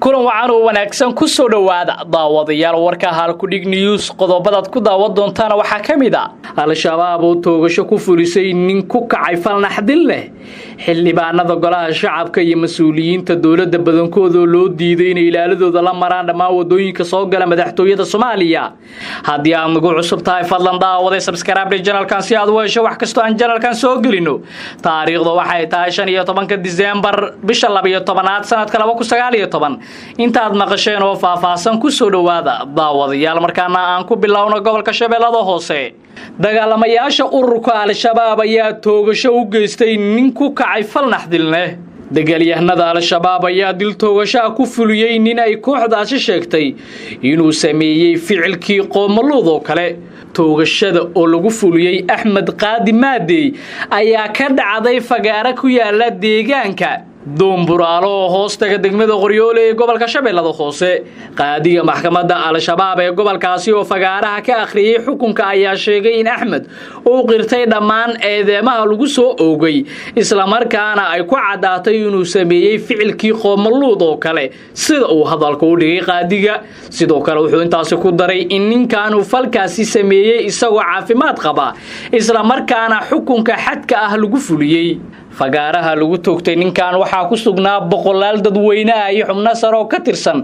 kulan wacan oo wanaagsan ku soo dhawaada daawadayaal warka halkudhig news qodobada ku daawad doontaan waxa kamid ah al-shabaab oo toogasho ku fulisay nin ku kacay fal naxdin leh xildhibaanada golaha shacabka iyo mas'uuliyiinta dawladda badankooda loo diiday inay ilaaladooda la maraan dhammaan wadooyinka soo gala madaxtooyada Soomaaliya hadii aad nagu cusub tahay fadlan daawada subscribe channelkan si aad u hesho wax kasta aan channelkan soo gelino taariikhdu waxay tahay 15 December bisha 12aad sanadka 2019 intaad maqasheen oo faahfaahsan ku soo dhawaada daawadayaal markaana aan ku bilowno gobolka Shabeellada Hoose dagaalamayaasha ururka al-shabaab ayaa toogasho u geystay nin ku kacay fal naxdin leh dagaalyahanada al-shabaab ayaa dil toogasho ku fuliyay nin ay kooxdaasi sheegtay inuu sameeyay ficilkii qoomoluud oo kale toogashada oo lagu fuliyay Axmed Qaadi Maadey ayaa ka dhacday fagaara ku yaala deegaanka Domburaalo hoostaga degmada Qoryoole ee gobolka Shabeellada Hoose qaadiga maxkamadda al-shabaab ee gobolkaasi oo fagaaraha ka akhriyay xukunka ayaa sheegay in Axmed uu qirtay dhammaan eedeymaha lagu soo oogay isla markaana ay ku cadaatay inuu sameeyay ficilkii qoomoluud oo kale sida uu hadalku u dhigay qaadiga sidoo kale wuxuu intaas ku daray in ninkan uu falkaasi sameeyay isagoo caafimaad qaba isla markaana xukunka xadka ah lagu fuliyay fagaaraha lagu toogtay ninkan waxa ku sugnaa boqolaal dadweyne ay xubno sare oo ka tirsan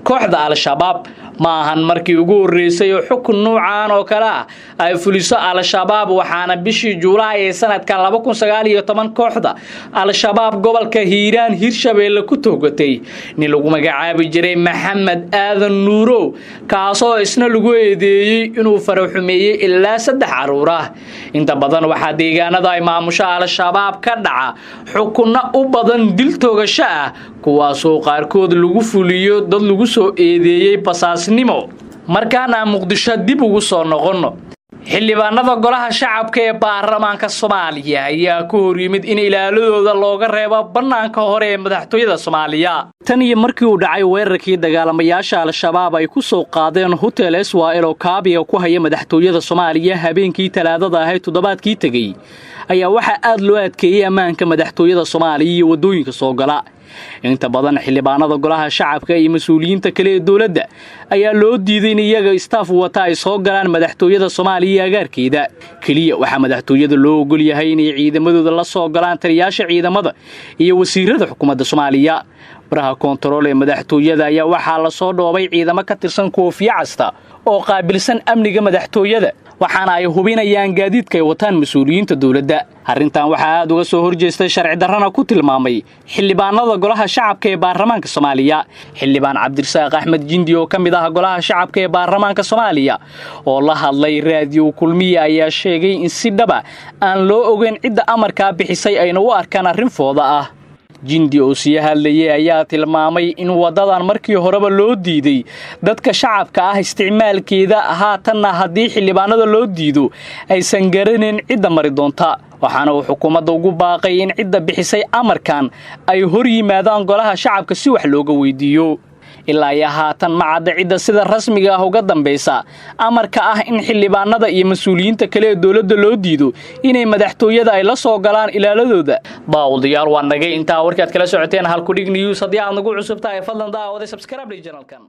kooxda al-shabaab ma ahan markii ugu horeysay oo xukun noocan oo kala ay fuliso al-shabaab waxaana bishii Juulaay ee sanadka 2019 kooxda al-shabaab gobolka Hiiraan Hirshabeelle ku toogatay nin lagu magacaabi jiray Maxamed Aadan Nuuro kaasoo isna lagu eedeeyay inuu faraxumeeyay ilaa 3 caruur ah inta badan waxa deegaanada ay maamusha al-shabaab ka dhaca xukunna u badan dil toogasho ah kuwaas oo qaarkood lagu fuliyo dad lagu soo eedeeyay basaasnimo markaana Muqdisho dib ugu soo noqono xildhibaanada golaha shacabka ee baarlamaanka Soomaaliya ayaa ku horyimid in ilaaladooda looga reebo banaanka hore ee madaxtooyada Soomaaliya tan iyo markii uu dhacay weerarkii dagaalamayaasha al-shabaab ay ku soo qaadeen hotel Iswaa'il oo kaabiga ku haya madaxtooyada Soomaaliya habeenkii Talaadada ahayd toddobaadkii tagay ayaa waxa aad loo adkeeyay amaanka madaxtooyada Soomaaliya iyo wadooyinka soo gala inta badan xildhibaanada golaha shacabka iyo mas'uuliyiinta kale ee dawladda ayaa loo diiday in iyaga staff wata ay soo galaan madaxtooyada Soomaaliya agaarkeeda kaliya waxa madaxtooyada loo ogol yahay in ciidamadooda la soo galaan taliyaasha ciidamada iyo wasiirada xukuumadda Soomaaliya baraha kontarool ee madaxtooyada ayaa waxa la soo dhoobay ciidamo ka tirsan koofiya casta oo qaabilsan amniga madaxtooyada waxaana ay hubinayaan gaadiidka ay wataan mas'uuliyiinta dawladda arrintan waxa aad uga soo horjeestay sharci darrana ku tilmaamay xildhibaanada golaha shacabka ee baarlamaanka Soomaaliya xildhibaan Cabdirasaaq Axmed Jindi oo kamid ah golaha shacabka ee baarlamaanka Soomaaliya oo la hadlay raadiyo kulmiye ayaa sheegay in si dhaba aan loo ogeyn cidda amarka bixisay ayna u arkaan arrin fooda ah Jindi oo si hadlayay ayaa tilmaamay in wadadan markii horeba loo diiday dadka shacabka ah isticmaalkeeda haatanna hadii xildhibaanada loo diido aysan garaneyn cidda mari doonta waxaana uu xukuumadda ugu baaqay in cidda bixisay amarkan ay hor yimaadaan golaha shacabka si wax looga weydiiyo ilaa ya haatan ma cadda cidda sida rasmiga ah uga dambaysa amarka ah in xildhibaanada iyo mas'uuliyiinta kale ee dawladda loo diido inay madaxtooyada ay la soo galaan ilaaladooda daawadayaal waa naga inta warkaad kala socoteen halkudhig news hadii aad nagu cusub tahay fadlan daawada subscribe channelkan